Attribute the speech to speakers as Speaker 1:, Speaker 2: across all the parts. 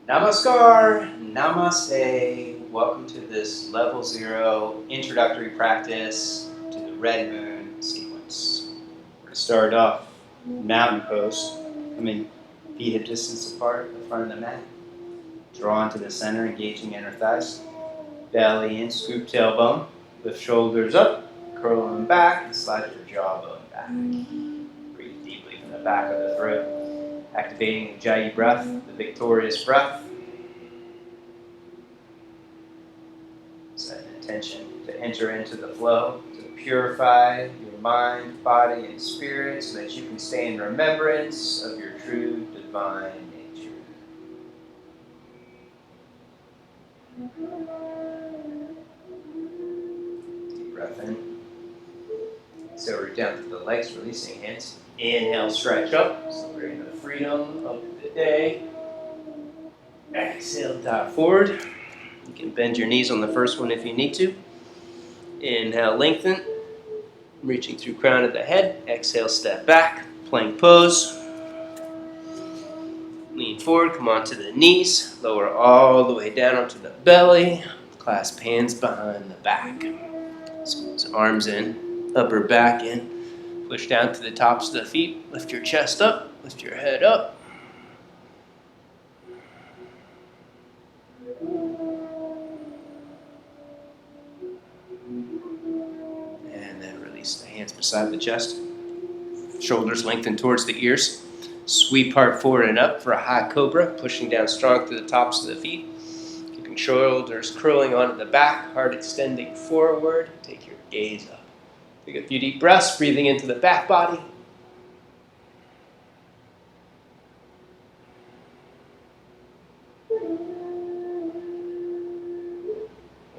Speaker 1: Namaskar, Namaste. Welcome to this level 0 introductory practice to the Red Moon sequence. We're going to start off mountain pose. Coming feet hip distance apart at the front of the mat. Draw into the center, engaging inner thighs. Belly in, scoop tailbone. Lift shoulders up, curl them back, and slide your jawbone back. Breathe deeply from the back of the throat. Activating the Ujjayi breath, the victorious breath. Set an intention to enter into the flow, to purify your mind, body, and spirit so that you can stay in remembrance of your true divine nature. Deep breath in. So root down through the legs, releasing hands. Inhale, stretch up, celebrating the freedom of the day. Exhale, dive forward. You can bend your knees on the first one if you need to. Inhale, lengthen, reaching through crown of the head. Exhale, step back, plank pose. Lean forward, come onto the knees. Lower all the way down onto the belly. Clasp hands behind the back. Squeeze arms in, upper back in. Push down to the tops of the feet. Lift your chest up, lift your head up. And then release the hands beside the chest. Shoulders lengthen towards the ears. Sweep heart forward and up for a high cobra, pushing down strong through the tops of the feet. Keeping shoulders curling onto the back, heart extending forward. Take your gaze up. Take a few deep breaths, breathing into the back body.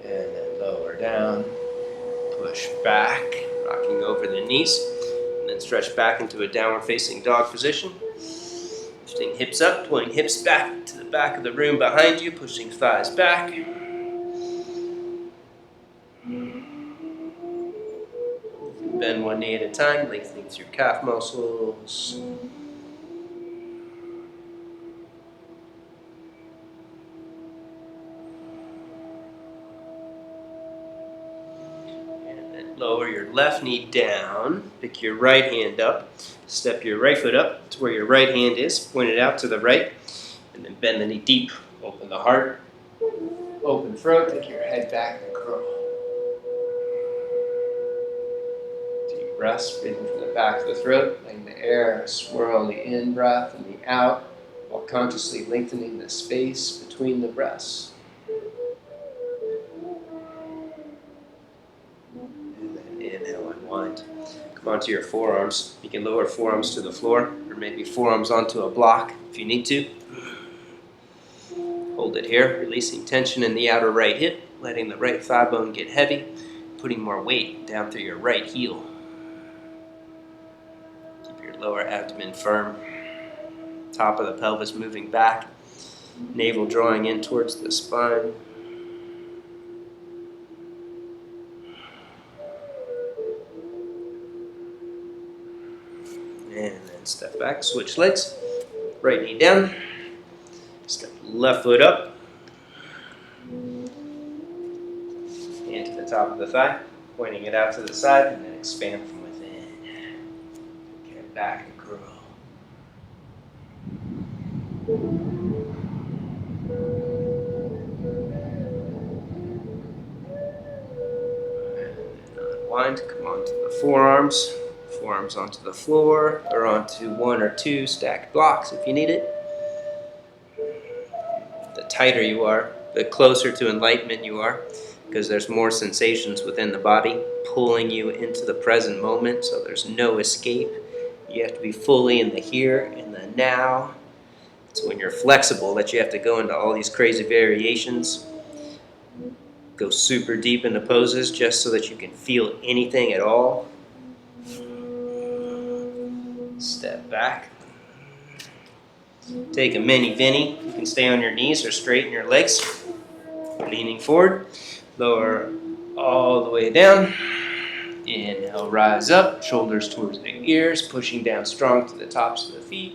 Speaker 1: And then lower down, push back, rocking over the knees. And then stretch back into a downward facing dog position. Lifting hips up, pulling hips back to the back of the room behind you, pushing thighs back. Bend one knee at a time, lengthening through calf muscles. And then lower your left knee down, pick your right hand up, step your right foot up to where your right hand is, point it out to the right, and then bend the knee deep. Open the heart, open throat, take your head back and curl. Deep breaths, breathing from the back of the throat, letting the air swirl the in breath and the out, while consciously lengthening the space between the breaths. And then inhale, unwind. Come onto your forearms. You can lower forearms to the floor, or maybe forearms onto a block if you need to. Hold it here, releasing tension in the outer right hip, letting the right thigh bone get heavy, putting more weight down through your right heel. Keep your lower abdomen firm. Top of the pelvis moving back, navel drawing in towards the spine. And then step back, switch legs. Right knee down. Step left foot up. Hand to the top of the thigh, pointing it out to the side, and then expand from within. Get back and curl. And then unwind, come onto the forearms. Forearms onto the floor, or onto one or two stacked blocks if you need it. The tighter you are, the closer to enlightenment you are, because there's more sensations within the body pulling you into the present moment, so there's no escape. You have to be fully in the here and the now. It's when you're flexible that you have to go into all these crazy variations, go super deep into poses just so that you can feel anything at all. Step back. Take a mini Vinny. You can stay on your knees or straighten your legs. Leaning forward. Lower all the way down. Inhale, rise up. Shoulders towards the ears. Pushing down strong to the tops of the feet.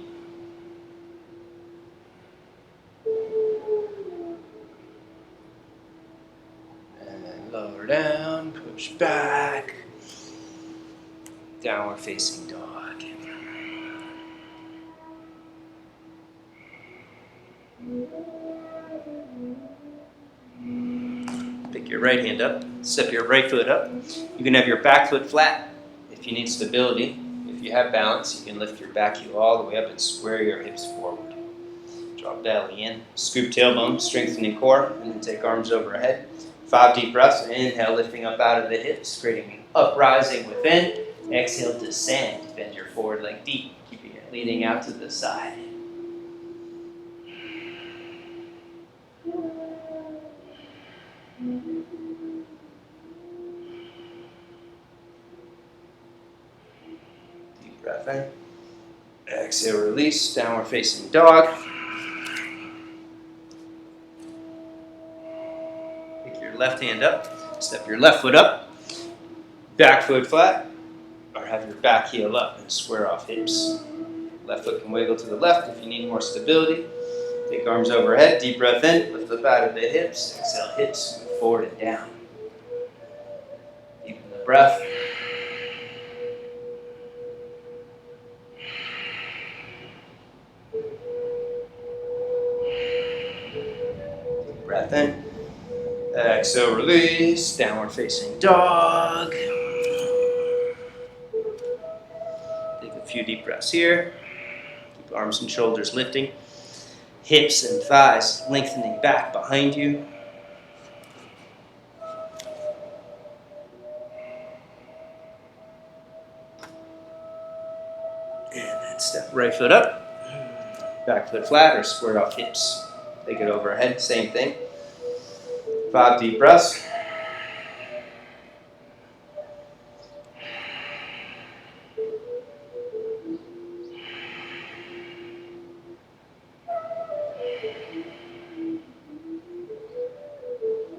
Speaker 1: lower down, push back. Downward facing dog. Pick your right hand up, step your right foot up. You can have your back foot flat if you need stability. If you have balance, you can lift your back heel all the way up and square your hips forward. Draw belly in, scoop tailbone, strengthening core, and then take arms overhead. 5 deep breaths. Inhale, lifting up out of the hips, creating an uprising within. Exhale, descend. Bend your forward leg deep, keeping it leaning out to the side. Deep breath in. Exhale, release, downward facing dog. Pick your left hand up, step your left foot up, back foot flat, or have your back heel up and square off hips. Left foot can wiggle to the left if you need more stability. Take arms overhead, deep breath in, lift up out of the hips. Exhale, hips move forward and down. Deepen the breath. Deep breath in. Exhale, release, downward facing dog. Take a few deep breaths here. Keep arms and shoulders lifting. Hips and thighs lengthening back behind you. And then step right foot up. Back foot flat or square off hips. Take it overhead, same thing. 5 deep breaths.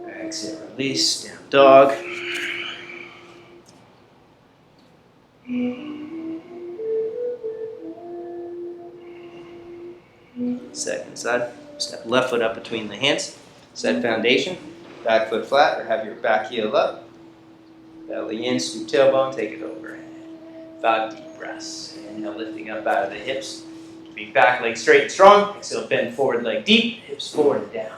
Speaker 1: Exhale, release, down dog. Second side. Step left foot up between the hands. Set foundation. Back foot flat or have your back heel up. Belly in, scoop tailbone, take it overhead. 5 deep breaths. Inhale, lifting up out of the hips. Keeping back leg straight and strong. Exhale, bend forward leg deep. Hips forward and down.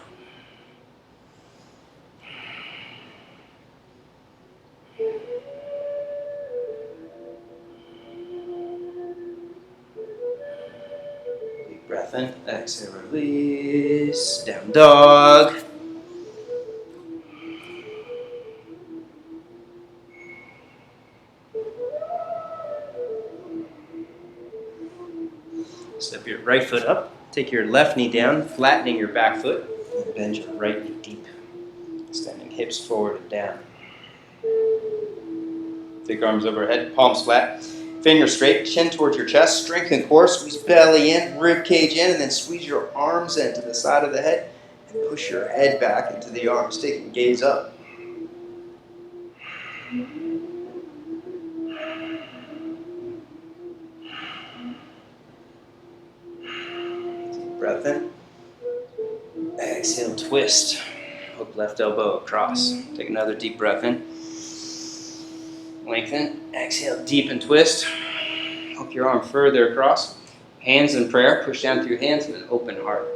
Speaker 1: Deep breath in. Exhale, release. Down dog. Step your right foot up. Take your left knee down, flattening your back foot. And bend your right knee deep. Extending hips forward and down. Take arms overhead, palms flat. Fingers straight, chin towards your chest. Strengthen core, squeeze belly in, rib cage in, and then squeeze your arms into the side of the head. And push your head back into the arms, taking gaze up. Deep breath in. Exhale, twist. Hook left elbow across. Take another deep breath in. Lengthen. Exhale, deepen, twist. Hook your arm further across. Hands in prayer. Push down through your hands with an open heart.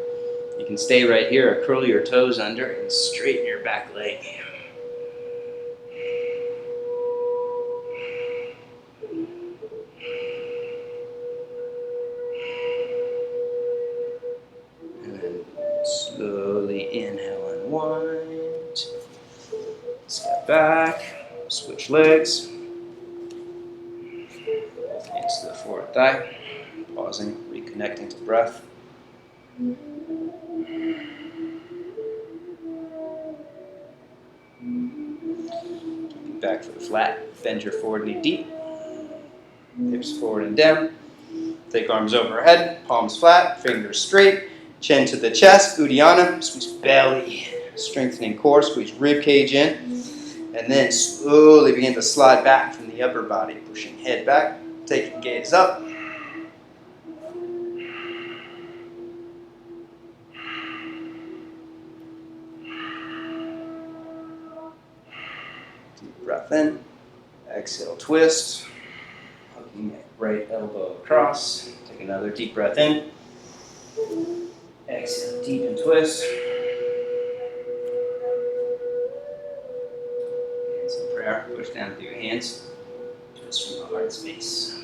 Speaker 1: You can stay right here or curl your toes under and straighten your back leg. And then slowly inhale, unwind. Step back. Switch legs. Hands to the forward thigh. Pausing, reconnecting to breath. Keep back foot flat. Bend your forward knee deep. Hips forward and down. Take arms overhead. Palms flat. Fingers straight. Chin to the chest. Uddiyana. Squeeze belly. Strengthening core. Squeeze rib cage in. And then slowly begin to slide back from the upper body. Pushing head back. Taking gaze up. breath in. Exhale, twist. Hooking right elbow across. Take another deep breath in. Exhale, deepen, twist. Hands in prayer. Push down through your hands. Twist from the heart space.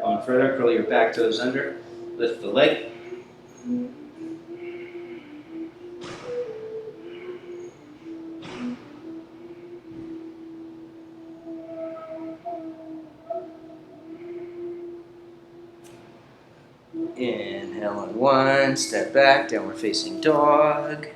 Speaker 1: Going further, curl your back toes under. Lift the leg. Inhale on one, step back, downward facing dog.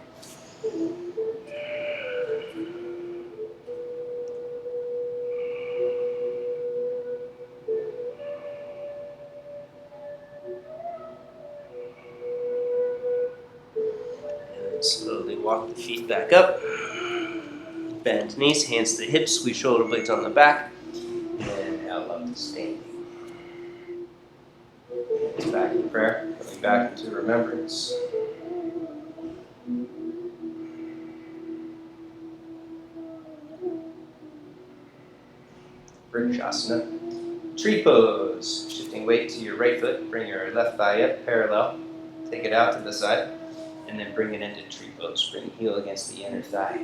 Speaker 1: And slowly walk the feet back up. Bend knees, hands to the hips, squeeze shoulder blades on the back. And out up to standing. Hands back in prayer, coming back into remembrance. Vrikshasana. Tree pose. Shifting weight to your right foot. Bring your left thigh up parallel. Take it out to the side. And then bring it into tree pose. Bring heel against the inner thigh.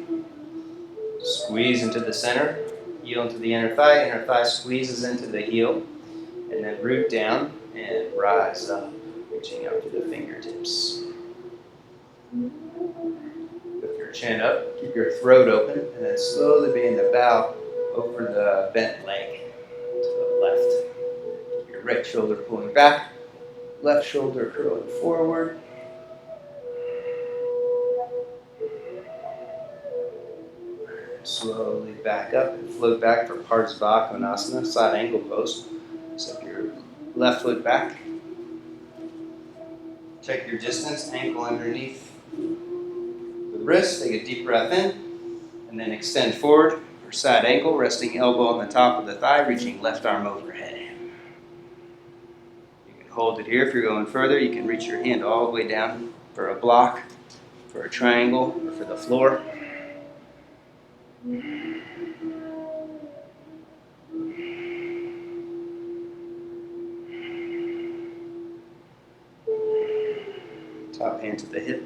Speaker 1: Squeeze into the center. Heel into the inner thigh squeezes into the heel. And then root down and rise up. Reaching out to the fingertips. Lift your chin up. Keep your throat open. And then slowly begin to bow over the bent leg to the left. Keep your right shoulder pulling back, left shoulder curling forward. Slowly back up and float back for Parsvakonasana, side angle pose. Step your left foot back. Check your distance, ankle underneath the wrist. Take a deep breath in, and then extend forward. Side ankle, resting elbow on the top of the thigh, reaching left arm overhead. You can hold it here. If you're going further, you can reach your hand all the way down for a block, for a triangle, or for the floor. Top hand to the hip,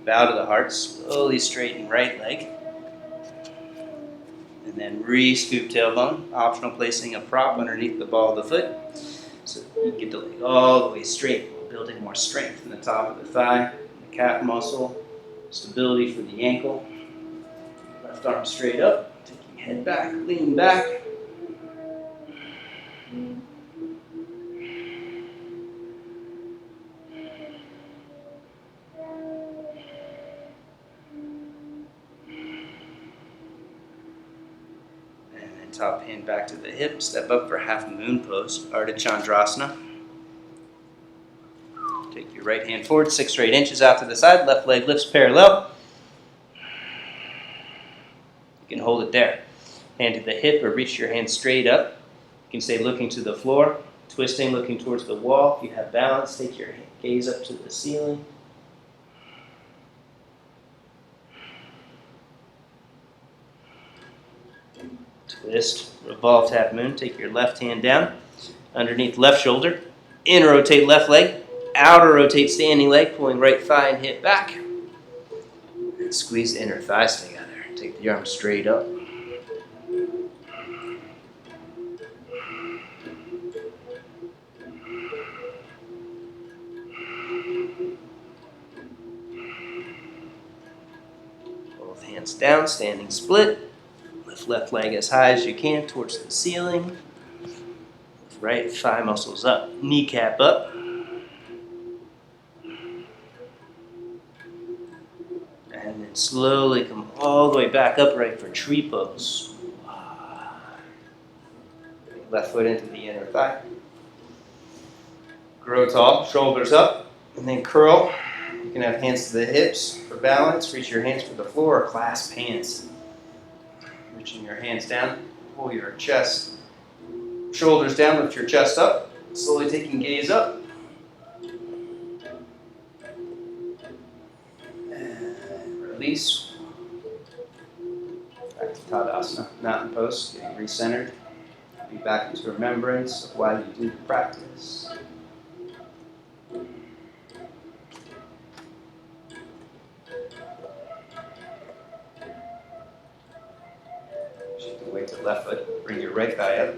Speaker 1: bow to the heart, slowly straighten right leg. And then re-scoop tailbone, optional placing a prop underneath the ball of the foot. So you get the leg all the way straight, building more strength in the top of the thigh, the calf muscle, stability for the ankle. Left arm straight up, taking head back, lean back. Top hand back to the hip, step up for Halfmoon pose, Ardha Chandrasana. Take your right hand forward, 6 straight inches out to the side, left leg lifts parallel. You can hold it there. Hand to the hip or reach your hand straight up. You can stay looking to the floor, twisting, looking towards the wall. If you have balance, take your gaze up to the ceiling. Twist, revolved Halfmoon. Take your left hand down, underneath left shoulder. In rotate left leg, outer rotate standing leg, pulling right thigh and hip back. And squeeze the inner thighs together. Take the arm straight up. Both hands down, standing split. Lift left leg as high as you can towards the ceiling. Lift right thigh muscles up, kneecap up. And then slowly come all the way back upright for tree pose. Left foot into the inner thigh. Grow tall, shoulders up, and then curl. You can have hands to the hips for balance. Reach your hands for the floor or clasp hands. Reaching your hands down, pull your chest, shoulders down, lift your chest up. Slowly taking gaze up. And release. Back to Tadasana, Mountain Pose, getting recentered. Be back into remembrance of why you do the practice. Shift the weight to the left foot. Bring your right thigh up.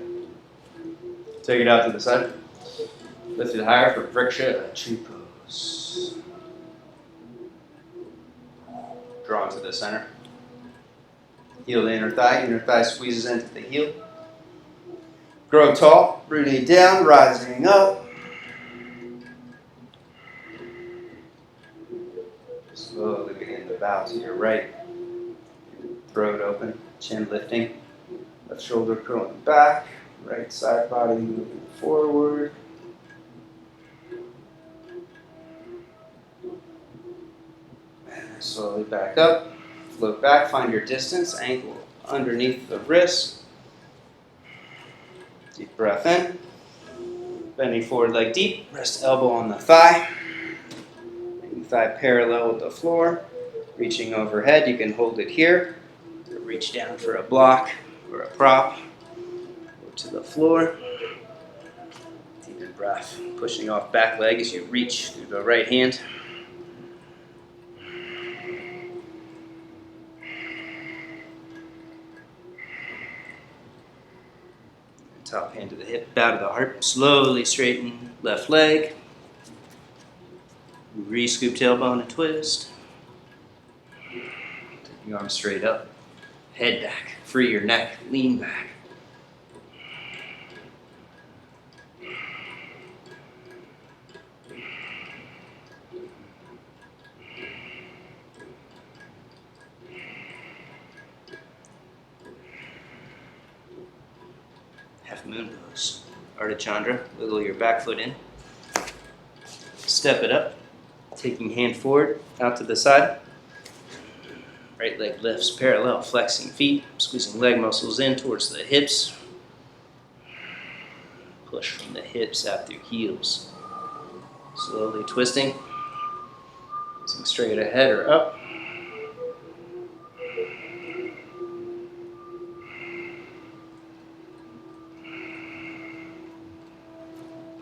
Speaker 1: Take it out to the side. Lift it higher for Vriksha, Tree Pose. Draw into the center. Heel to inner thigh squeezes into the heel. Grow tall, rooting down, rising up. Slowly begin to bow to your right. Throat open, chin lifting. Left shoulder curling back. Right side body moving forward. And slowly back up. Float back, find your distance, ankle underneath the wrist. Deep breath in. Bending forward leg deep, rest elbow on the thigh. Bring the thigh parallel with the floor. Reaching overhead, you can hold it here. Reach down for a block or a prop. Go to the floor. Deep breath. Pushing off back leg as you reach through the right hand. Top hand to the hip, bow to the heart. Slowly straighten left leg. Re-scoop tailbone and twist. Take the arms straight up. Head back. Free your neck. Lean back. Halfmoon pose. Ardha Chandra. Wiggle your back foot in. Step it up. Taking hand forward, out to the side. Right leg lifts parallel, flexing feet, squeezing leg muscles in towards the hips. Push from the hips out through heels. Slowly twisting. Facing straight ahead or up.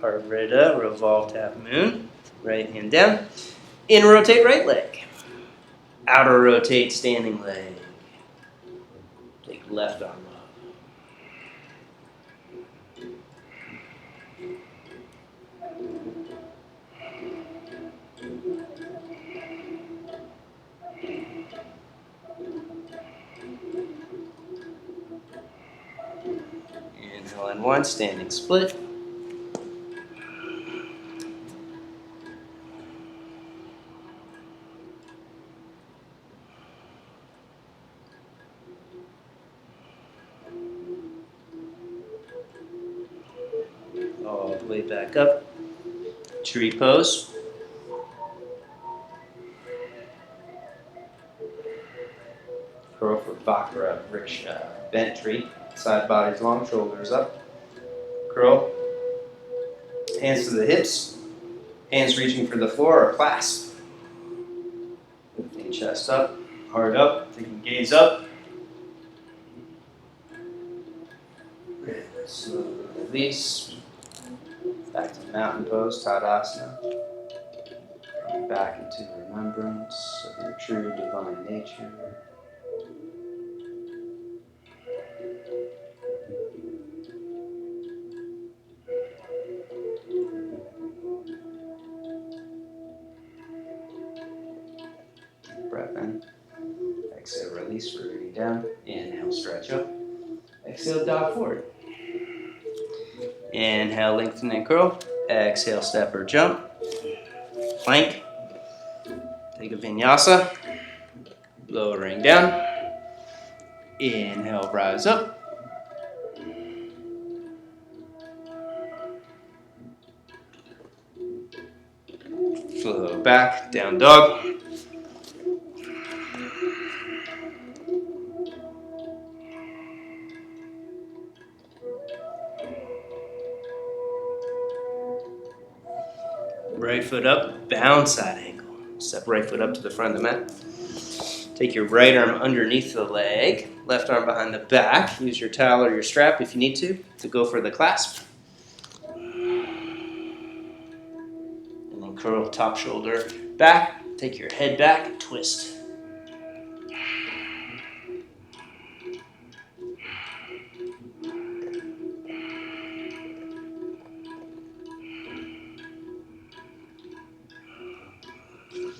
Speaker 1: Ardha, revolved half moon. Right hand down. In rotate right leg. Outer rotate standing leg. Take left arm up. Inhale in one, standing split. All the way back up. Tree pose. Curl for Vakra, Vriksha, bent tree. Side bodies long, shoulders up. Curl. Hands to the hips. Hands reaching for the floor or clasp. Lifting chest up, heart up, taking gaze up. Slowly release. Back to mountain pose, Tadasana. Coming back into remembrance of your true divine nature. Deep breath in. Exhale, release, rooting down. Inhale, stretch up. Exhale, dog forward. Inhale, lengthen and curl. Exhale, step or jump. Plank. Take a vinyasa. Lowering down. Inhale, rise up. Flow back, down dog. Right foot up, bound side angle. Step right foot up to the front of the mat. Take your right arm underneath the leg. left arm behind the back. Use your towel or your strap if you need to go for the clasp. And then curl top shoulder back. Take your head back, twist.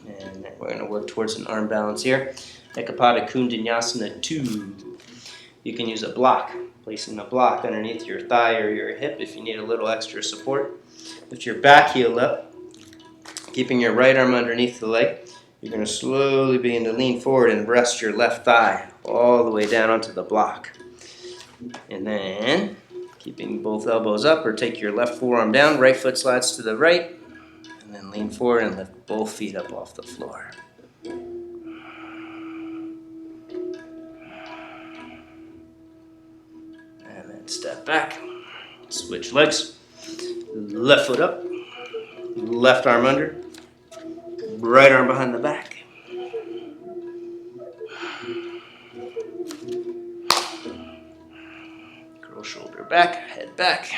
Speaker 1: And then we're going to work towards an arm balance here. Eka Pada Dhanurasana 2. You can use a block, placing a block underneath your thigh or your hip if you need a little extra support. Lift your back heel up, keeping your right arm underneath the leg. You're going to slowly begin to lean forward and rest your left thigh all the way down onto the block. And then, keeping both elbows up, or take your left forearm down, right foot slides to the right, and then lean forward and lift both feet up off the floor. And then step back, switch legs, left foot up, left arm under, right arm behind the back. Curl shoulder back, head back.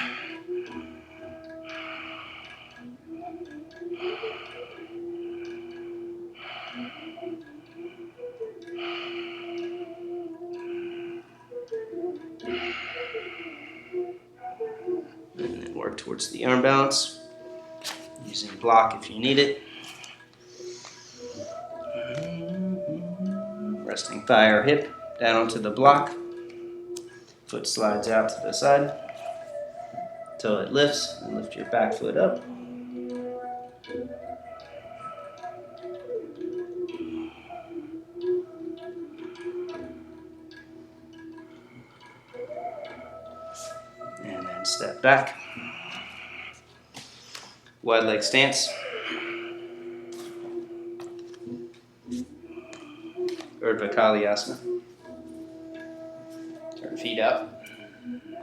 Speaker 1: And then work towards the arm balance, using block if you need it. Resting thigh or hip down onto the block. Foot slides out to the side until it lifts, and lift your back foot up. And then step back. Wide leg stance. Ardha Kalyasana. Turn feet up.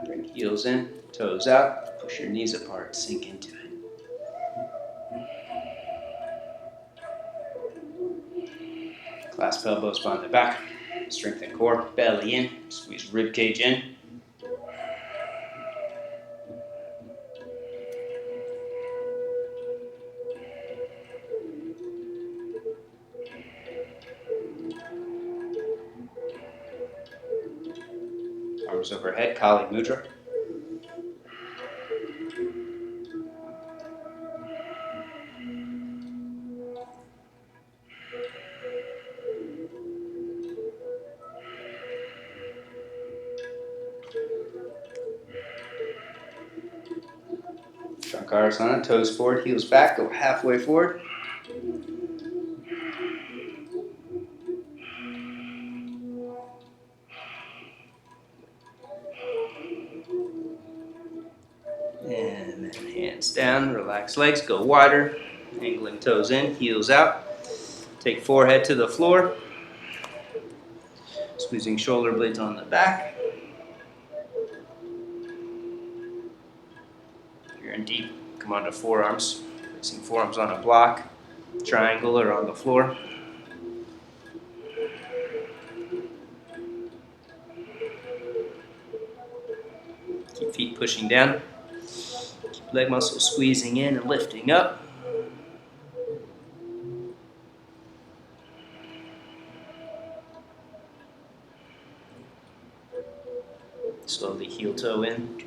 Speaker 1: Bring heels in, toes out. Push your knees apart, sink into it. Clasp elbows behind the back. Strengthen core, belly in. Squeeze rib cage in. Arms overhead, Kali Mudra. Chandrasana, toes forward, heels back, go halfway forward. And then hands down, relax legs, go wider. Angling toes in, heels out. Take forehead to the floor. Squeezing shoulder blades on the back. If you're in deep, come onto forearms. Placing forearms on a block, triangle, or on the floor. Keep feet pushing down. Keep leg muscles squeezing in and lifting up. Slowly heel toe in.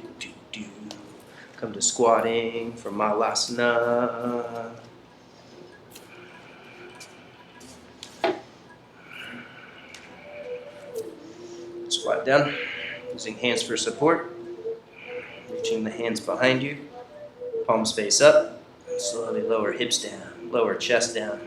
Speaker 1: Come to squatting for Malasana. Squat down, using hands for support. Reaching the hands behind you. Palms face up. Slowly lower hips down, lower chest down.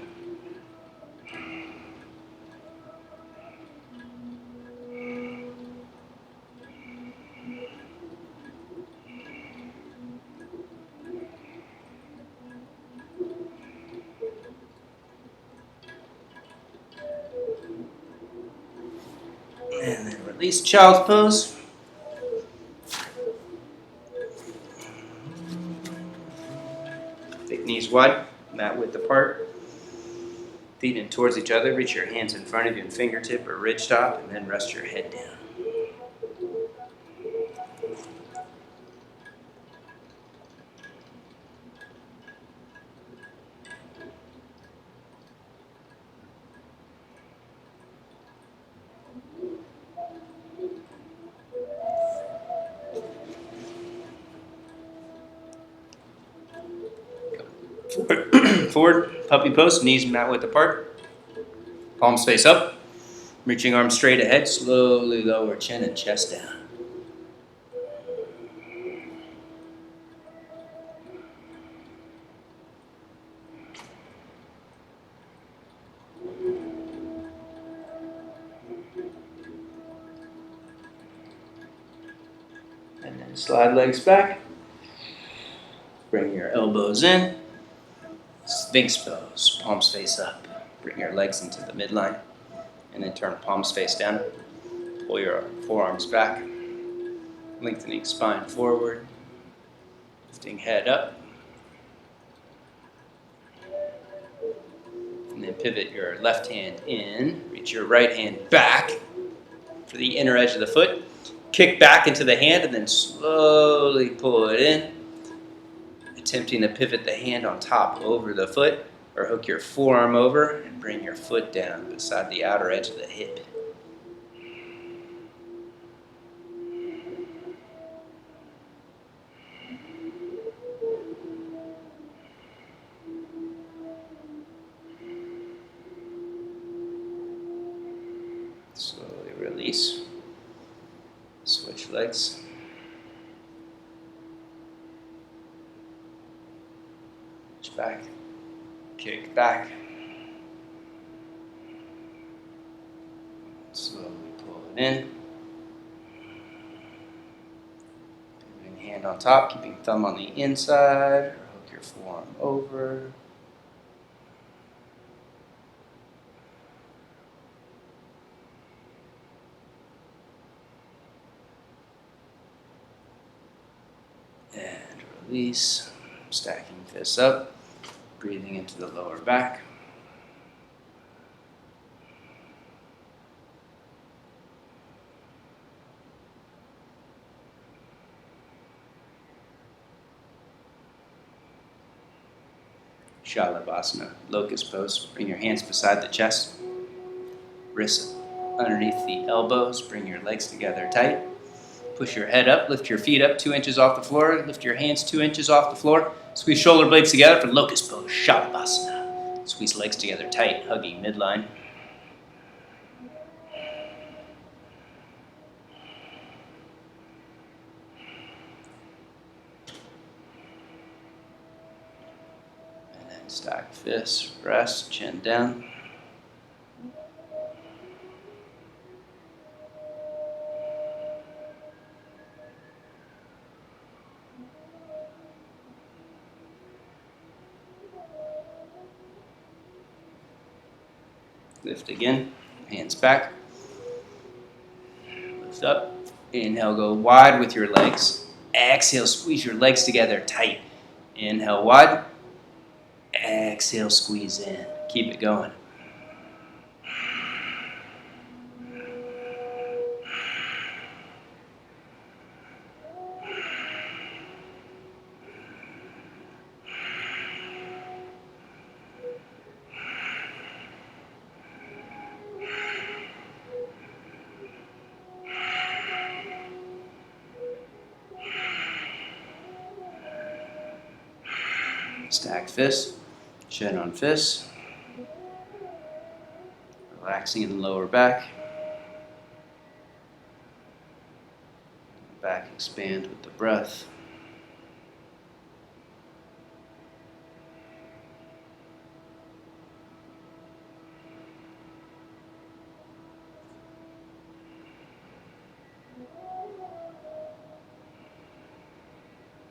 Speaker 1: And then release Child's Pose. Big knees wide, mat width apart. Feet in towards each other. Reach your hands in front of you in fingertip or ridge top, and then rest your head down. Forward, puppy pose, knees mat width apart. Palms face up. Reaching arms straight ahead. Slowly lower chin and chest down. And then slide legs back. Bring your elbows in. Sphinx Pose, palms face up. Bring your legs into the midline. And then turn palms face down. Pull your forearms back. Lengthening spine forward. Lifting head up. And then pivot your left hand in. Reach your right hand back for the inner edge of the foot. Kick back into the hand and then slowly pull it in. Attempting to pivot the hand on top over the foot, or hook your forearm over and bring your foot down beside the outer edge of the hip. Slowly release. Switch legs. Switch back. Kick back. Slowly pull it in. Pivoting hand on top, keeping thumb on the inside, or hook your forearm over. And release. Stacking fists up. Breathing into the lower back. Shalabhasana, locust pose. Bring your hands beside the chest. Wrists underneath the elbows. Bring your legs together tight. Push your head up, lift your feet up 2 inches off the floor, lift your hands 2 inches off the floor. Squeeze shoulder blades together for locust pose, Shalabhasana. Squeeze legs together tight, hugging midline. And then stack fists, rest, chin down. Lift again, hands back. Lift up. Inhale, go wide with your legs. Exhale, squeeze your legs together tight. Inhale, wide. Exhale, squeeze in. Keep it going. Stack fists, shin on fists. Relaxing in the lower back. Back expand with the breath.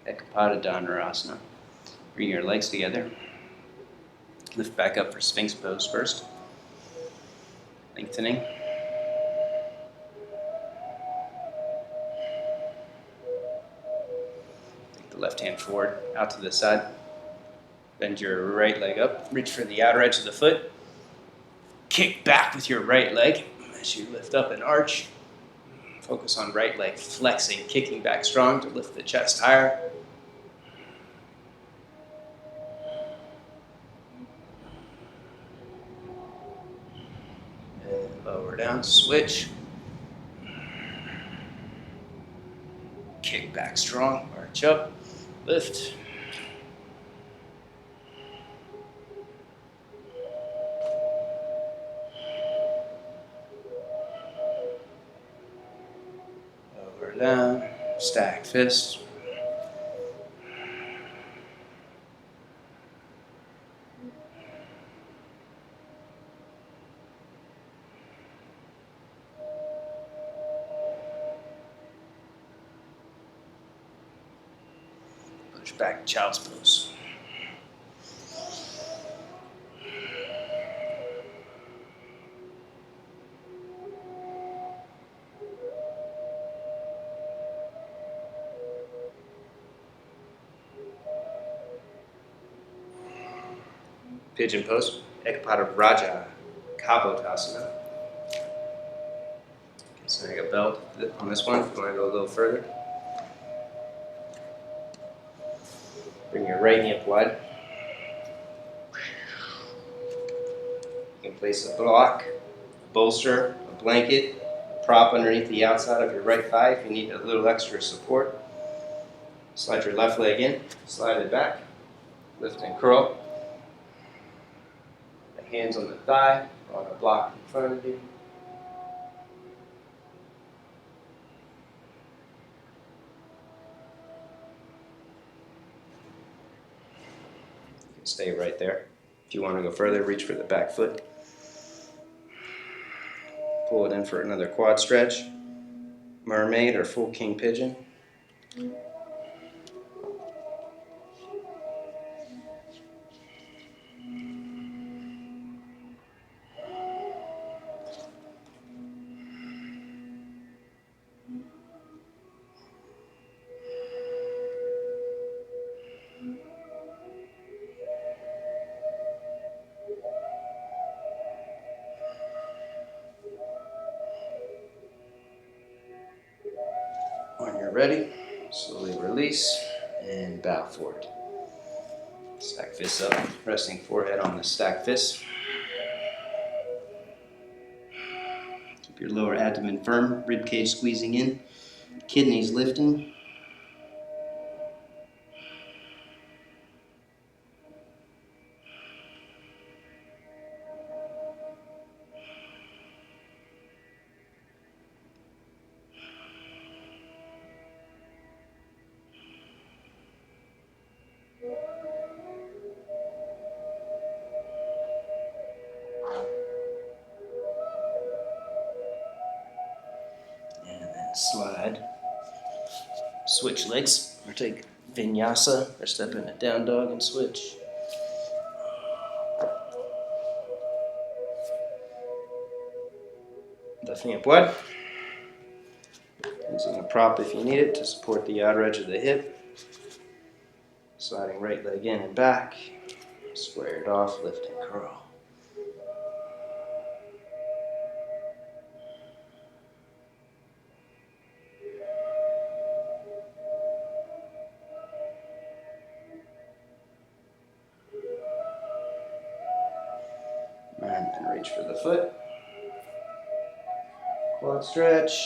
Speaker 1: Eka Pada Dhanurasana. Bring your legs together. Lift back up for Sphinx Pose first. Lengthening. Take the left hand forward, out to the side. Bend your right leg up. Reach for the outer edge of the foot. Kick back with your right leg as you lift up and arch. Focus on right leg flexing, kicking back strong to lift the chest higher. Lower down, switch. Kick back strong, arch up, lift. down, stack fists. Push back, child's pose. Pigeon Post, Eka Pada Dhanurasana. Snag a belt on this one if you want to go a little further. Bring your right knee up wide. You can place a block, a bolster, a blanket, a prop underneath the outside of your right thigh if you need a little extra support. Slide your left leg in, slide it back, lift and curl. The hands on the thigh, on a block in front of you. Stay right there. If you want to go further, reach for the back foot. Pull it in for another quad stretch. Mermaid or full king pigeon. When you're ready, slowly release and bow forward. Stack fists up, resting forehead on the stacked fists. Keep your lower abdomen firm, ribcage squeezing in, kidneys lifting. And then slide. Switch legs, or take Vinyasa, or step in a down dog and switch. Left knee up wide. Using a prop if you need it to support the outer edge of the hip. Sliding right leg in and back. Square it off, lift and curl. And then reach for the foot. Quad stretch.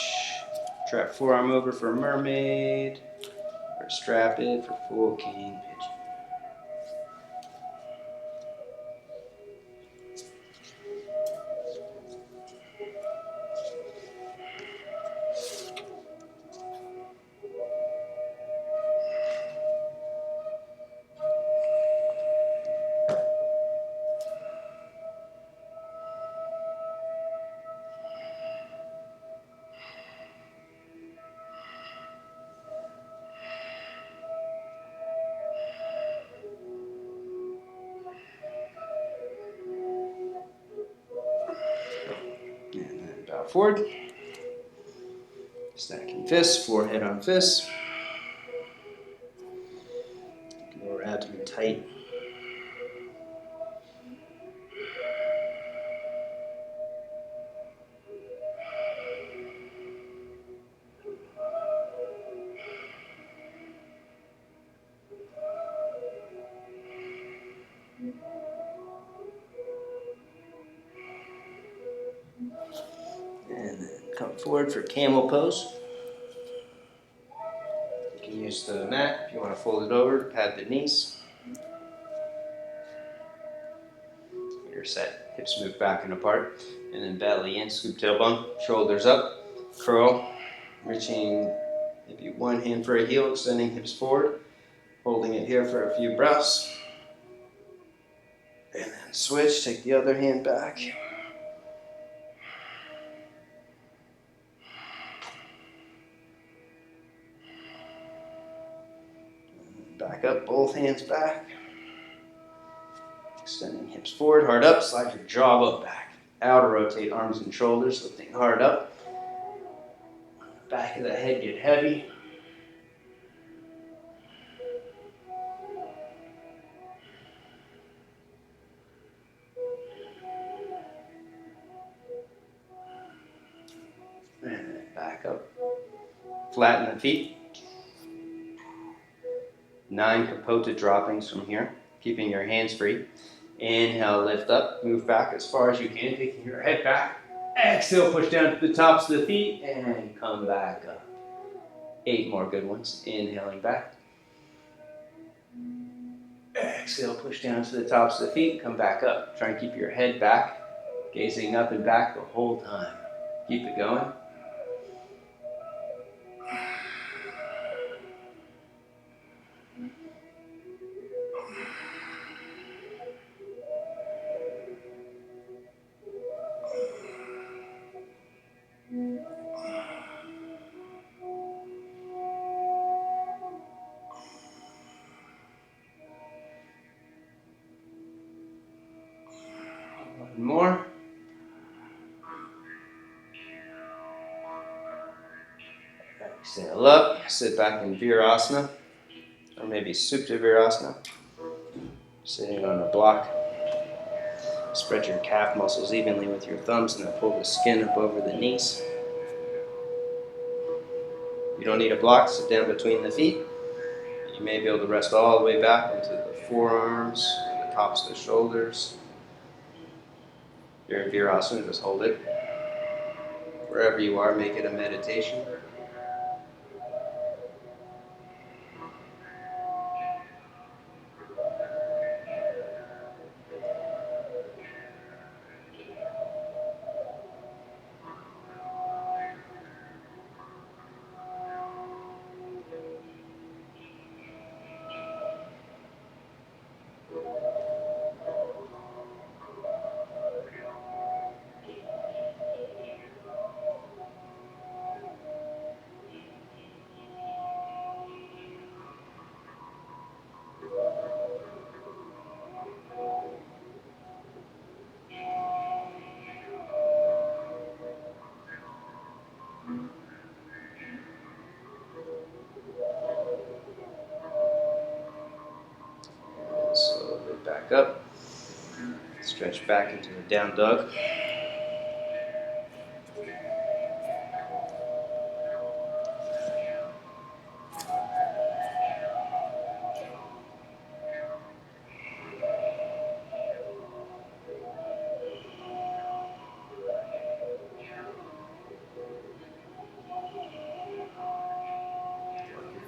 Speaker 1: Trap forearm over for mermaid. Or strap it for full king pigeon. And then bow forward. Stacking fists, forehead on fists. Lower abdomen tight. And then come forward for Camel Pose. You can use the mat if you want to fold it over to pad the knees. You're set. Hips move back and apart. And then belly in, scoop tailbone, shoulders up, curl, reaching One hand for a heel, extending hips forward. Holding it here for a few breaths. And then switch, take the other hand back. Back up, both hands back. Extending hips forward, heart up, slide your jaw up back. Outer rotate arms and shoulders, lifting heart up. Back of the head get heavy. And then back up. Flatten the feet. 9 Kapota droppings from here, keeping your hands free. Inhale, lift up, move back as far as you can, taking your head back. Exhale, push down to the tops of the feet, and come back up. 8 more good ones. Inhaling back. Exhale, push down to the tops of the feet, come back up. Try and keep your head back, gazing up and back the whole time. Keep it going. One more. Exhale up, sit back in Virasana, or maybe Supta Virasana. Sitting on a block. Spread your calf muscles evenly with your thumbs and then pull the skin up over the knees. You don't need a block, sit down between the feet. You may be able to rest all the way back into the forearms, the tops of the shoulders. If you're in Virasana, just hold it. Wherever you are, make it a meditation. Slowly back up. Stretch back into a down dog.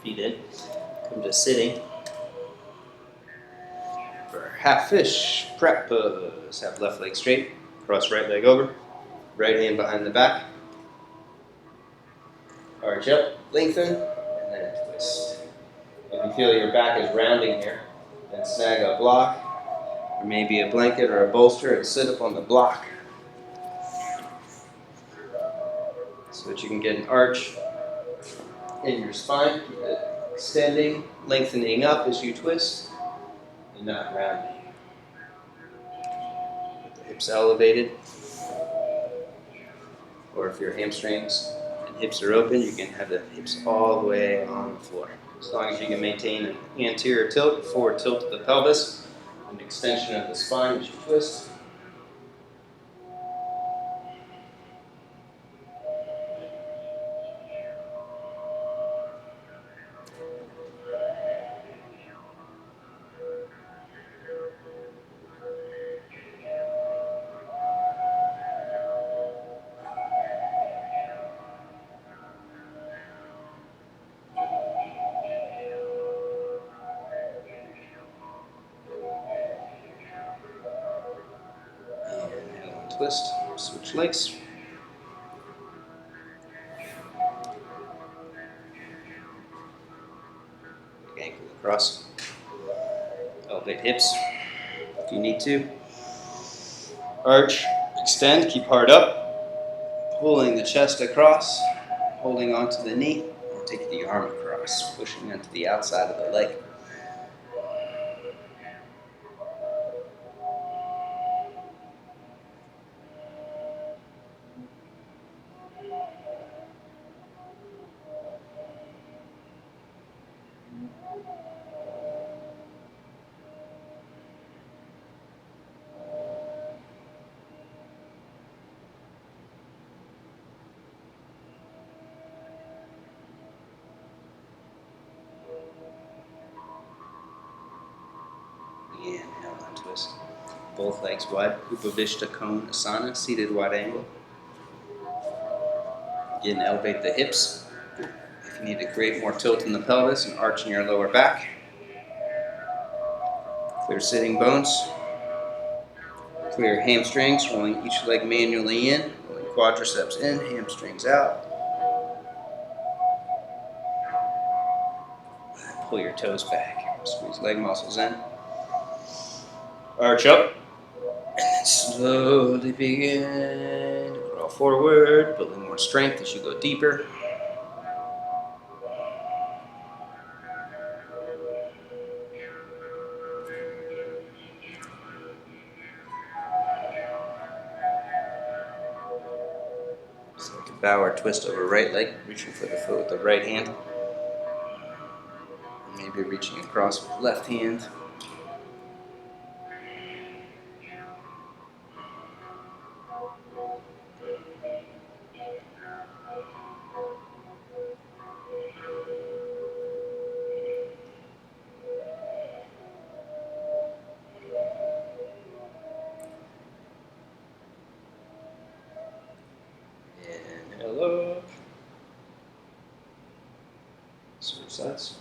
Speaker 1: Feet in. Come to sitting for half fish prep pose. Have left leg straight, cross right leg over, right hand behind the back. Arch up, lengthen, and then twist. If you feel your back is rounding here, then snag a block, or maybe a blanket or a bolster, and sit up on the block so that you can get an arch in your spine. Keep it extending, lengthening up as you twist, and not rounding. With the hips elevated, or if your hamstrings and hips are open, you can have the hips all the way on the floor. As long as you can maintain an anterior tilt, a forward tilt of the pelvis, an extension of the spine as you twist. Twist, switch legs. ankle across. Elevate hips if you need to. Arch, extend, keep heart up. Pulling the chest across, holding onto the knee, or take the arm across, pushing into the outside of the leg. Inhale and twist. Both legs wide. Upavishta Konasana, seated wide angle. Again, elevate the hips. If you need to create more tilt in the pelvis and arch in your lower back. Clear sitting bones. Clear hamstrings, rolling each leg manually in, rolling quadriceps in, hamstrings out. Pull your toes back. Squeeze leg muscles in. Arch up. And then slowly begin to crawl forward, building more strength as you go deeper. So like a bow or twist over right leg, reaching for the foot with the right hand. Maybe reaching across with the left hand. Inhale up. Switch sides.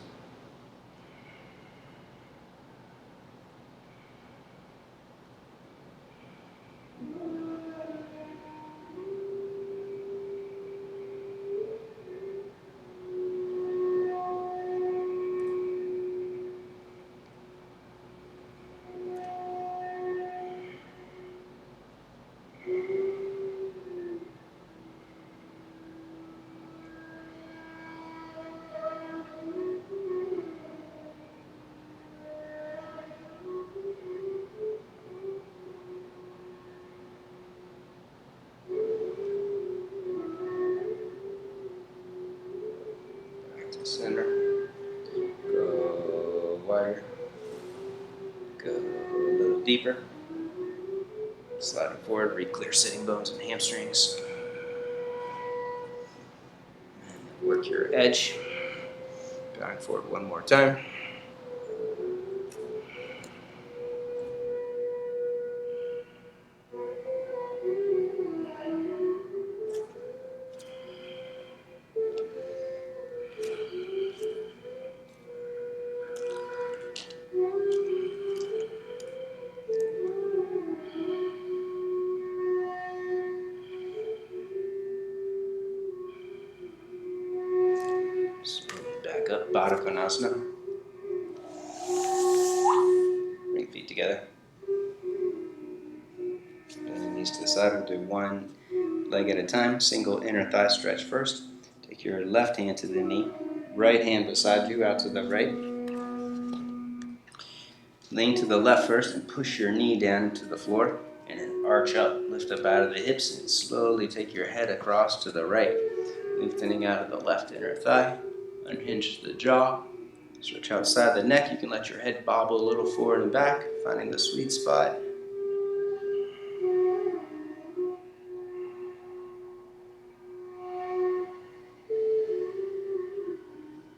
Speaker 1: Center. Go wider. Go a little deeper. Sliding forward, re-clear sitting bones and hamstrings. And work your edge. Bowing forward one more time. Back up, Baddha Konasana. Bring feet together. Bend knees to the side. We'll do one leg at a time. Single inner thigh stretch first. Take your left hand to the knee. Right hand beside you, out to the right. Lean to the left first and push your knee down into the floor. And then arch up. Lift up out of the hips and slowly take your head across to the right. Lengthening out of the left inner thigh. Unhinge the jaw. Stretch outside the neck. You can let your head bobble a little forward and back, finding the sweet spot.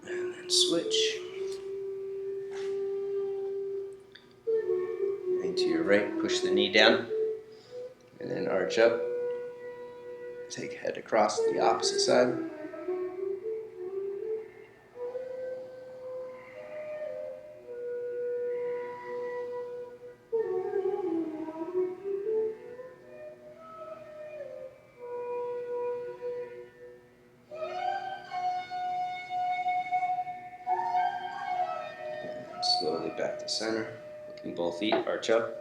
Speaker 1: And then switch. And to your right, push the knee down. And then arch up. Take head across to the opposite side. Slowly back to center. Looking both feet, arch up.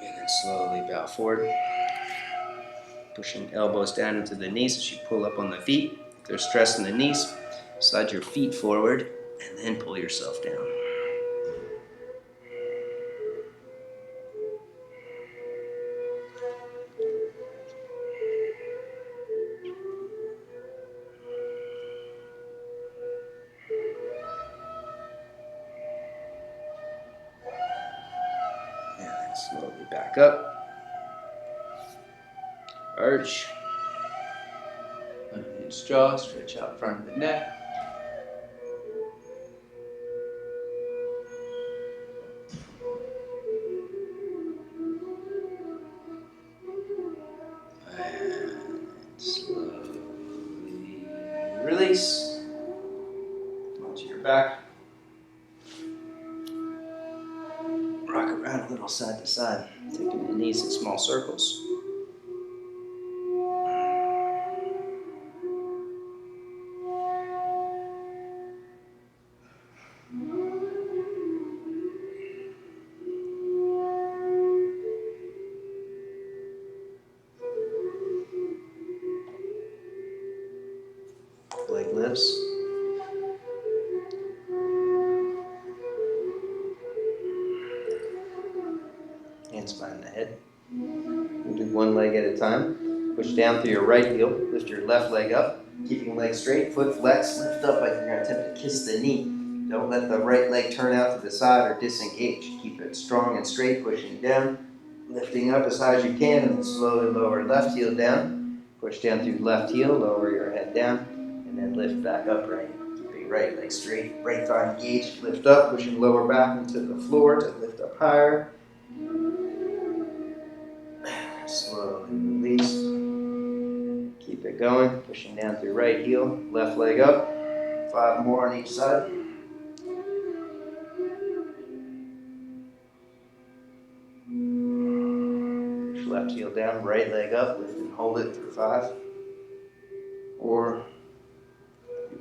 Speaker 1: And then slowly bow forward. Pushing elbows down into the knees as you pull up on the feet. If there's stress in the knees, slide your feet forward and then pull yourself down. And then slowly back up. Arch. Unhinged jaw, stretch out front of the neck. And slowly release. Onto your back. Rock around a little side to side, taking the knees in small circles. Leg lifts. Hands behind the head. We'll do one leg at a time. Push down through your right heel. Lift your left leg up. Keeping leg straight. Foot flex. Lift up like you're going to attempt to kiss the knee. Don't let the right leg turn out to the side or disengage. Keep it strong and straight. Pushing down. Lifting up as high as you can. And then slowly lower left heel down. Push down through left heel. Lower your head down. And then lift back upright. Keeping right leg straight. Right thigh engaged. Lift up. Pushing lower back into the floor to lift up higher. Slowly release. Keep it going. Pushing down through right heel. Left leg up. 5 more on each side. Push left heel down. Right leg up. Lift and hold it through 5. 4. 2,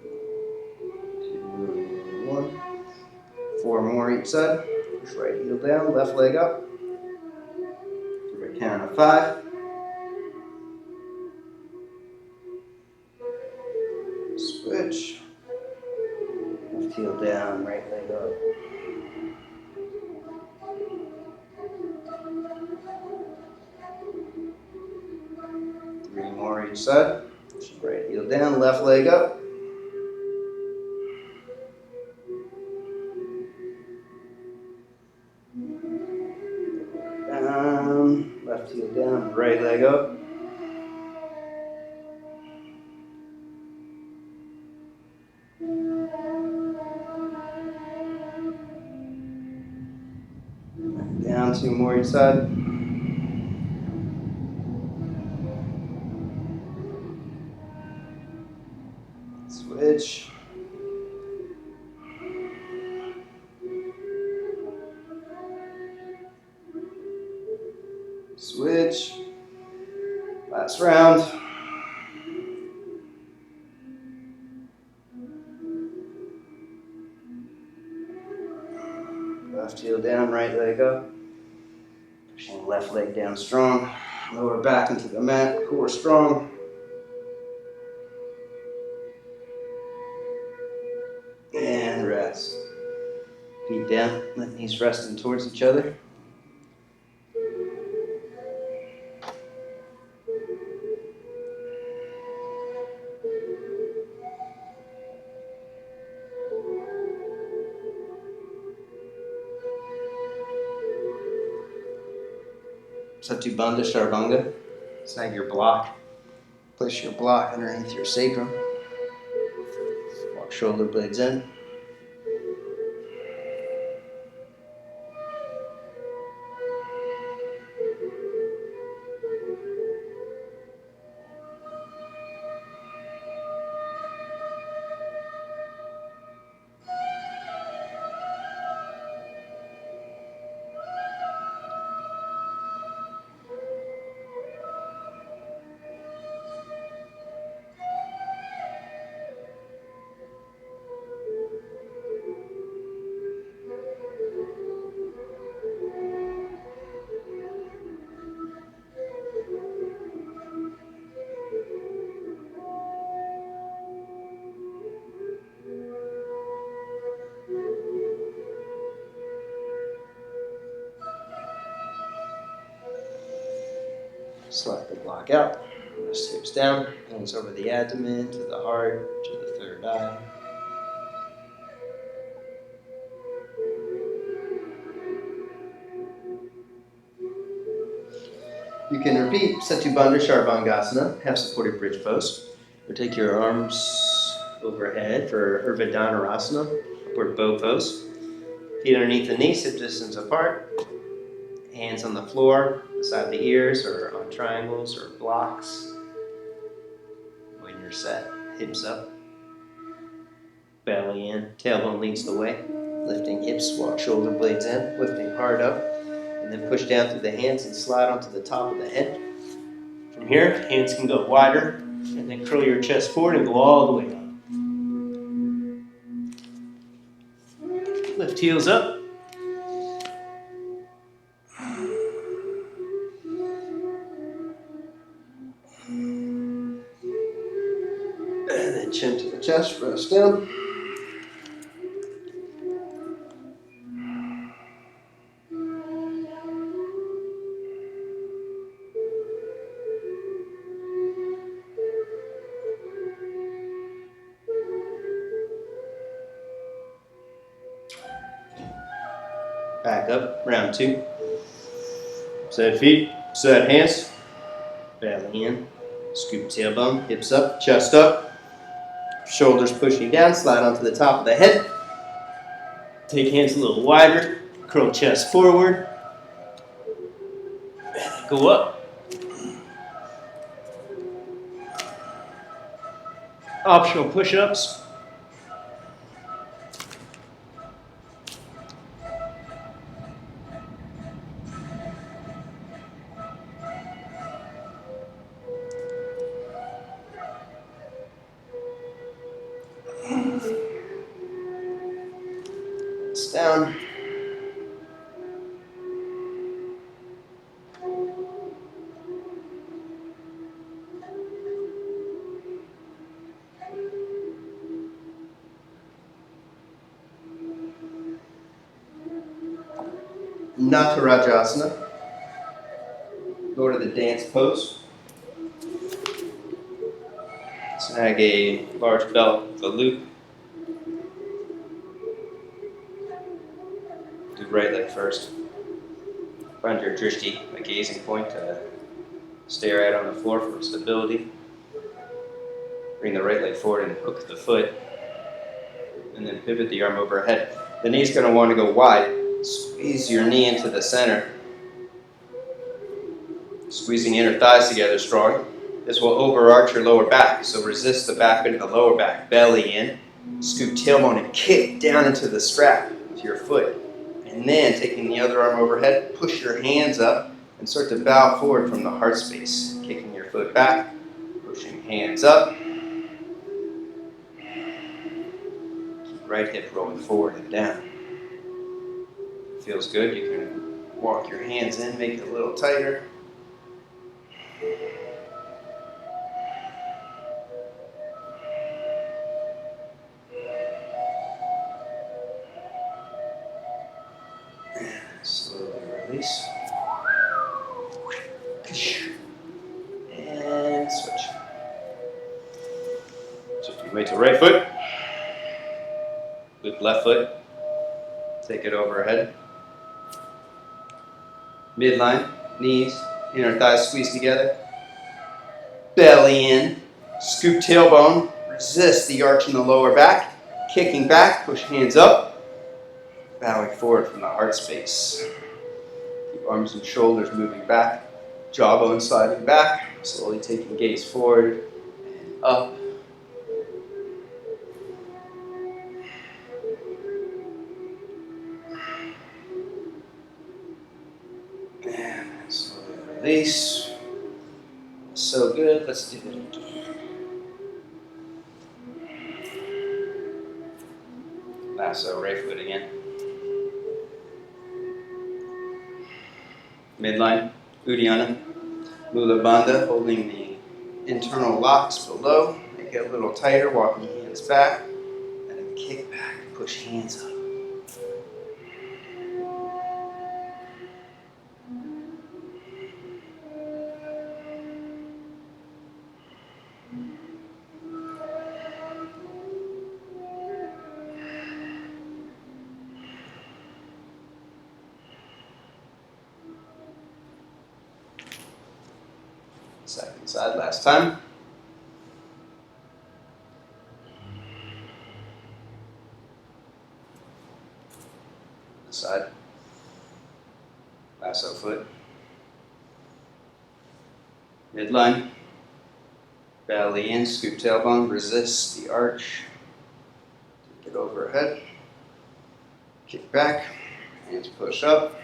Speaker 1: 1. 4 more each side. Push right heel down. Left leg up. Through a count of 5. Switch. Left heel down. Right leg up. 3 more each side. Push right heel down. Left leg up. Down. Left heel down. Right leg up. Down 2 more each side. Switch. Switch. Last round. Left heel down, right leg up. Pushing left leg down strong. Lower back into the mat, core strong. And rest. Feet down, let knees resting towards each other. Satu Bandha Sharvanga. Snag your block. Place your block underneath your sacrum. Walk shoulder blades in.
Speaker 2: Slide the block out. Rest hips down. Hands over the abdomen, to the heart, to the third eye. You can repeat Setubandha Sharvangasana, half supported bridge pose, or take your arms overhead for Ardha Dhanurasana, upward bow pose. Feet underneath the knees, hip distance apart. Hands on the floor, beside the ears, or on triangles or blocks. When you're set, hips up, belly in, tailbone leads the way. Lifting hips, walk shoulder blades in, lifting hard up, and then push down through the hands and slide onto the top of the head. From here, hands can go wider, and then curl your chest forward and go all the way up. Lift heels up. And then chin to the chest, rest down. Back up, round two. Set feet, set hands. Belly in, scoop tailbone, hips up, chest up. Shoulders pushing down, slide onto the top of the head. Take hands a little wider, curl chest forward. Go up. Optional push-ups. Down. Natarajasana. Go to the dance pose. Snag a large belt with a loop. Do right leg first. Find your drishti, a gazing point to stare at on the floor for stability. Bring the right leg forward and hook the foot. And then pivot the arm overhead. The knee's going to want to go wide. Squeeze your knee into the center. Squeezing the inner thighs together strong. This will overarch your lower back, so resist the back into the lower back. Belly in. Scoop tailbone and kick down into the strap with your foot. And then, taking the other arm overhead, push your hands up and start to bow forward from the heart space. Kicking your foot back, pushing hands up. Keep right hip rolling forward and down. Feels good. You can walk your hands in, make it a little tighter. Slowly release. And switch. Shifting weight to right foot. Loop left foot. Take it overhead. Midline, knees, inner thighs squeeze together. Belly in. Scoop tailbone. Resist the arch in the lower back. Kicking back, push hands up. Bowing forward from the heart space. Keep arms and shoulders moving back. Jawbone sliding back. Slowly taking gaze forward and up. And slowly release. So good. Let's do that again. Lasso right foot again. Midline, Uddiyana, Mula Bandha, holding the internal locks below. Make it a little tighter, walking hands back, and then kick back, push hands up. Second side, last time. This side. Lasso foot. Midline. Belly in, scoop tailbone, resist the arch. Take it overhead. Kick back. Hands push up.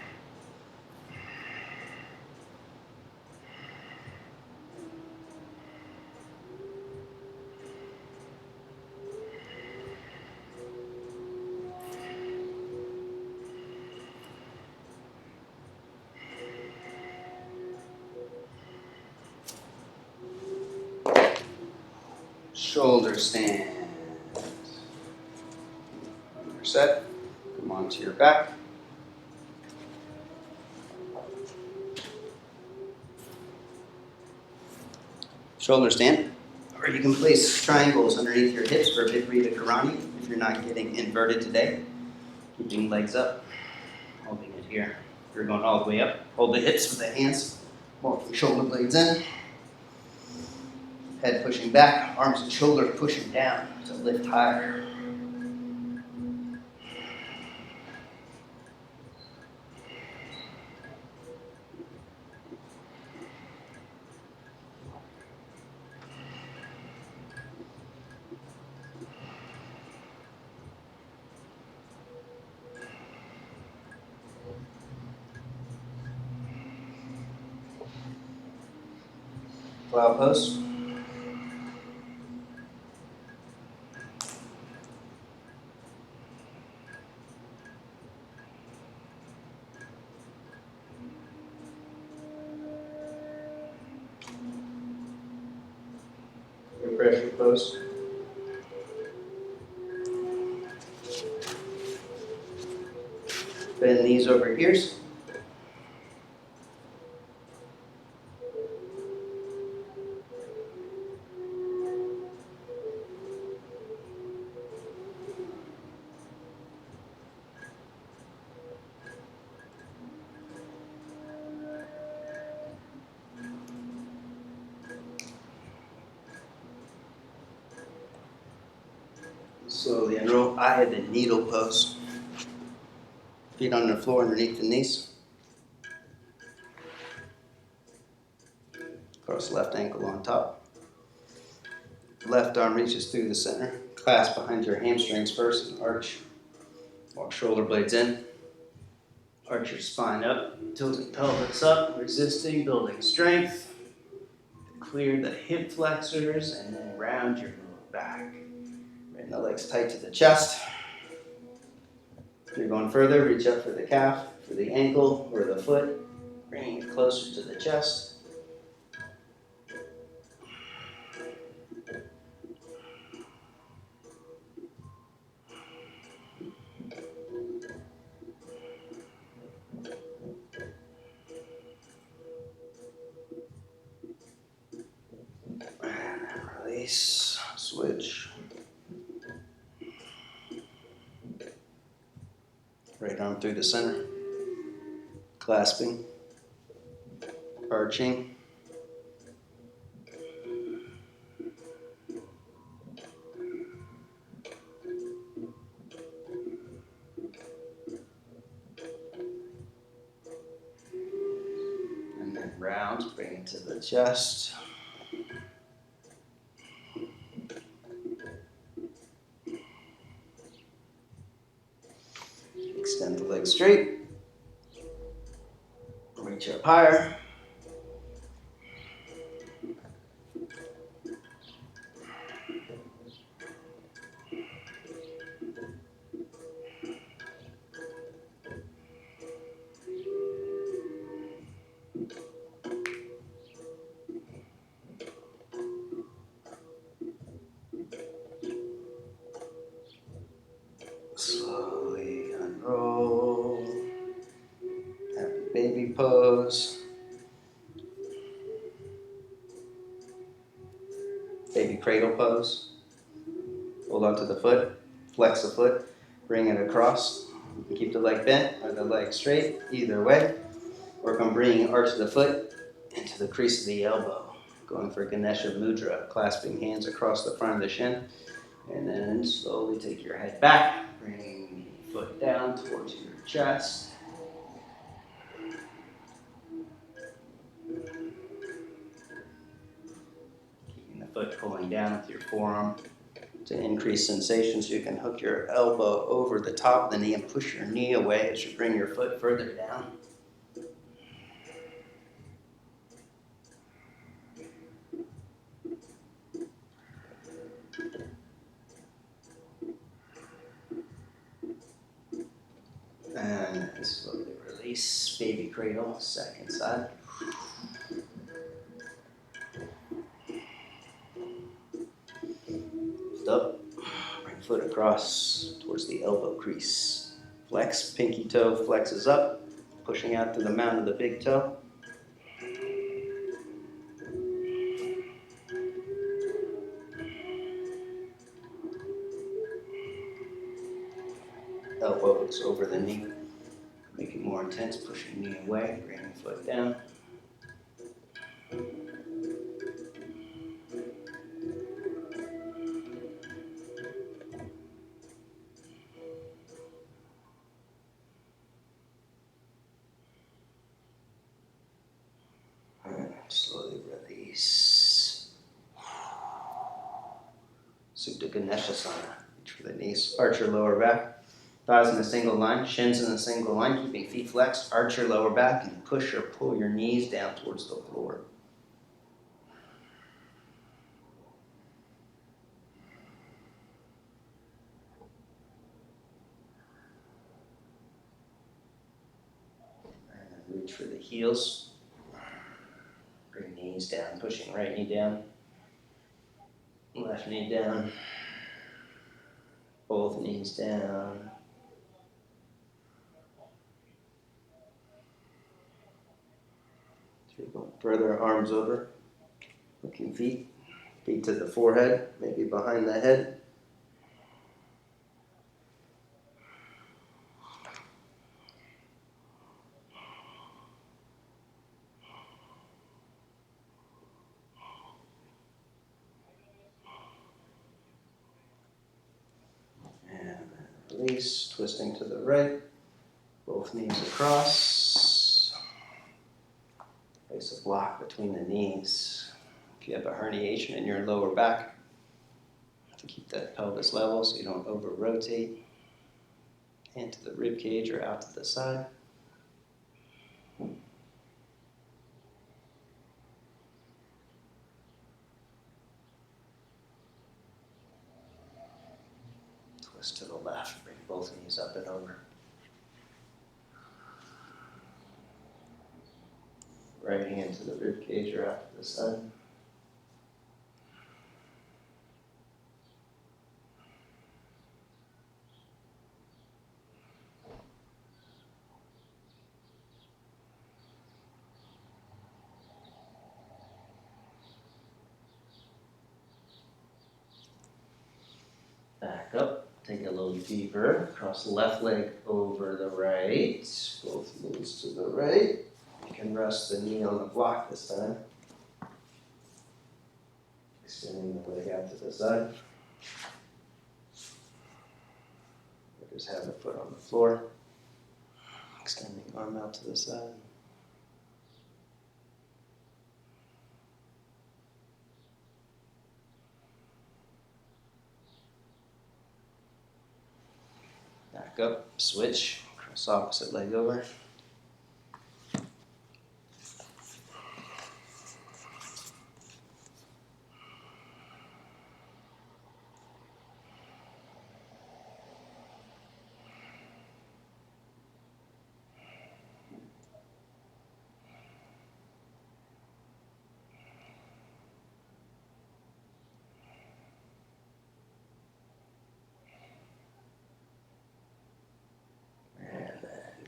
Speaker 2: Shoulder stand. When you're set, come onto your back. Shoulder stand. Or you can place triangles underneath your hips for Viparita Karani if you're not getting inverted today. Keeping legs up, holding it here. If you're going all the way up, hold the hips with the hands. Walking shoulder blades in. Head pushing back, arms and shoulders pushing down to lift higher. Cloud pose. Pressure pose. Bend knees over ears. Slowly unroll. I had the needle pose. Feet on the floor underneath the knees. Cross left ankle on top. Left arm reaches through the center. Clasp behind your hamstrings first and arch. Walk shoulder blades in. Arch your spine up. Tilting pelvis up. Resisting, building strength. Clear the hip flexors and then round your lower back. Bring the legs tight to the chest. If you're going further, reach up for the calf, for the ankle, or the foot. Bringing it closer to the chest. And then release, switch. Right arm through the center. Clasping. Arching. And then round, bring it to the chest. Extend the legs straight. Reach up higher. Slowly unroll. Happy baby pose. Baby cradle pose. Hold onto the foot. Flex the foot. Bring it across. You can keep the leg bent or the leg straight. Either way. Work on bringing arch of the foot into the crease of the elbow. Going for Ganesha Mudra, clasping hands across the front of the shin. And then slowly take your head back, bring the foot down towards your chest. Keeping the foot pulling down with your forearm to increase sensation, so you can hook your elbow over the top of the knee and push your knee away as you bring your foot further down. And slowly release, baby cradle, second side. Lift up, bring foot across towards the elbow crease. Flex, pinky toe flexes up, pushing out to the mound of the big toe. Elbow hooks over the knee. Make it more intense, pushing knee away, bringing foot down. And slowly release. Supta Ganeshasana. Reach for the knees, arch your lower back. Thighs in a single line, shins in a single line, keeping feet flexed. Arch your lower back and push or pull your knees down towards the floor. And then reach for the heels. Bring knees down, pushing right knee down. Left knee down. Both knees down. Further arms over, looking feet to the forehead, maybe behind the head. And release, twisting to the right, both knees across. Place a block between the knees. If you have a herniation in your lower back, to keep that pelvis level so you don't over-rotate. Hand to the rib cage or out to the side. Twist to the left, bring both knees up and over. Right hand to the rib cage or out to the side. Back up, take a little deeper. Cross the left leg over the right. Both knees to the right. You can rest the knee on the block this time. Extending the leg out to the side. Or just have the foot on the floor. Extending arm out to the side. Back up, switch, cross opposite leg over.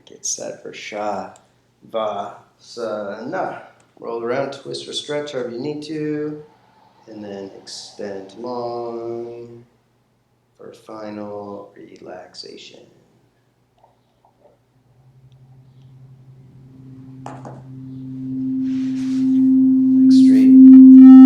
Speaker 2: Get set for Shavasana. Roll around, twist or stretch however you need to. And then extend long for final relaxation. Legs straight.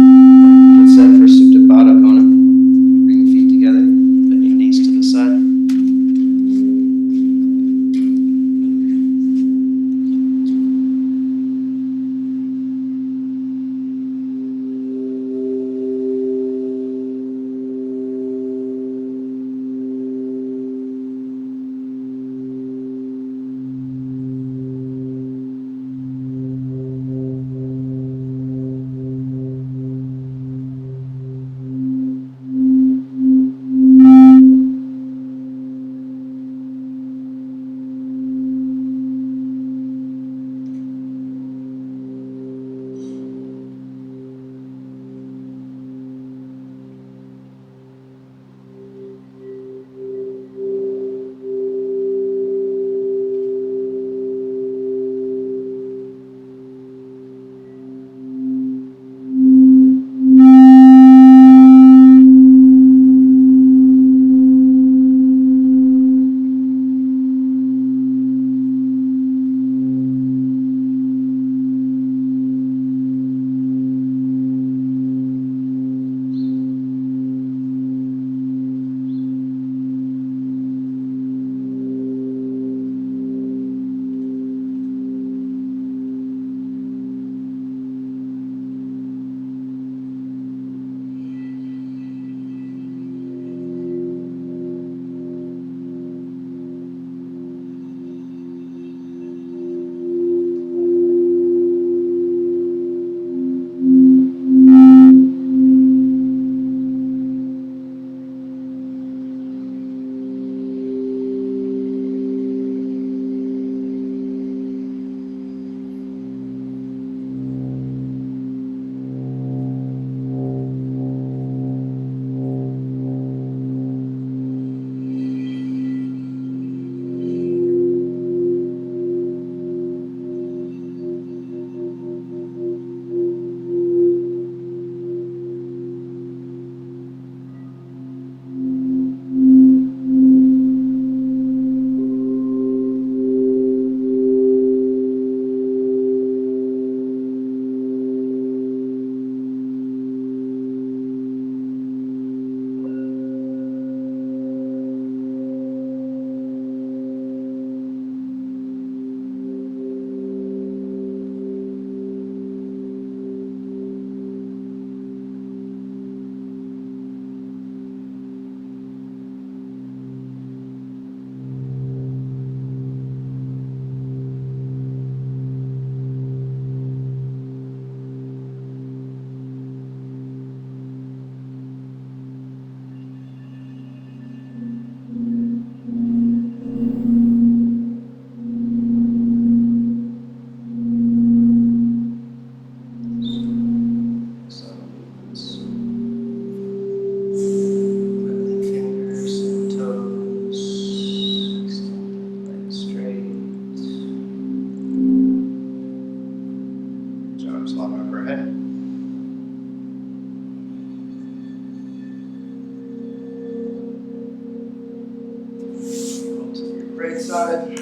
Speaker 2: right side.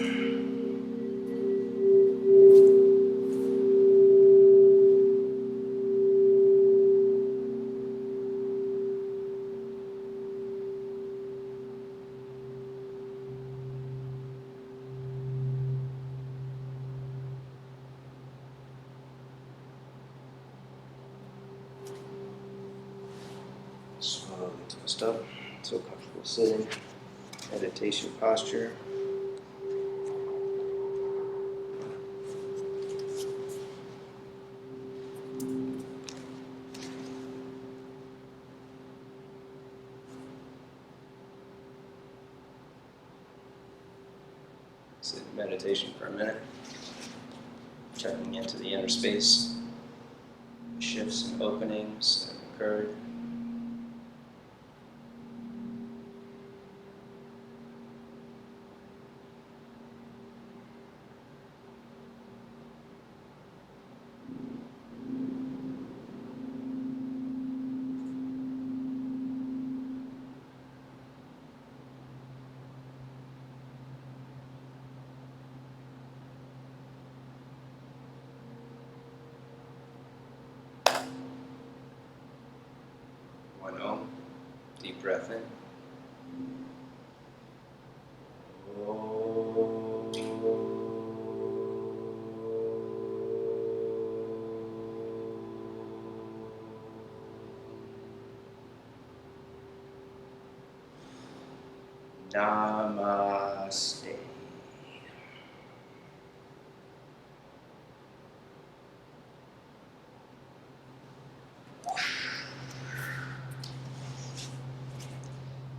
Speaker 1: Slowly twist up. So comfortable sitting. Meditation posture. Sit in meditation for a minute. Checking into the inner space. Shifts and openings that have occurred. One Om. Deep breath in. Namaste.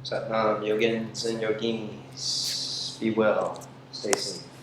Speaker 1: Satnam Yogins and Yoginis. Be well. Stay safe.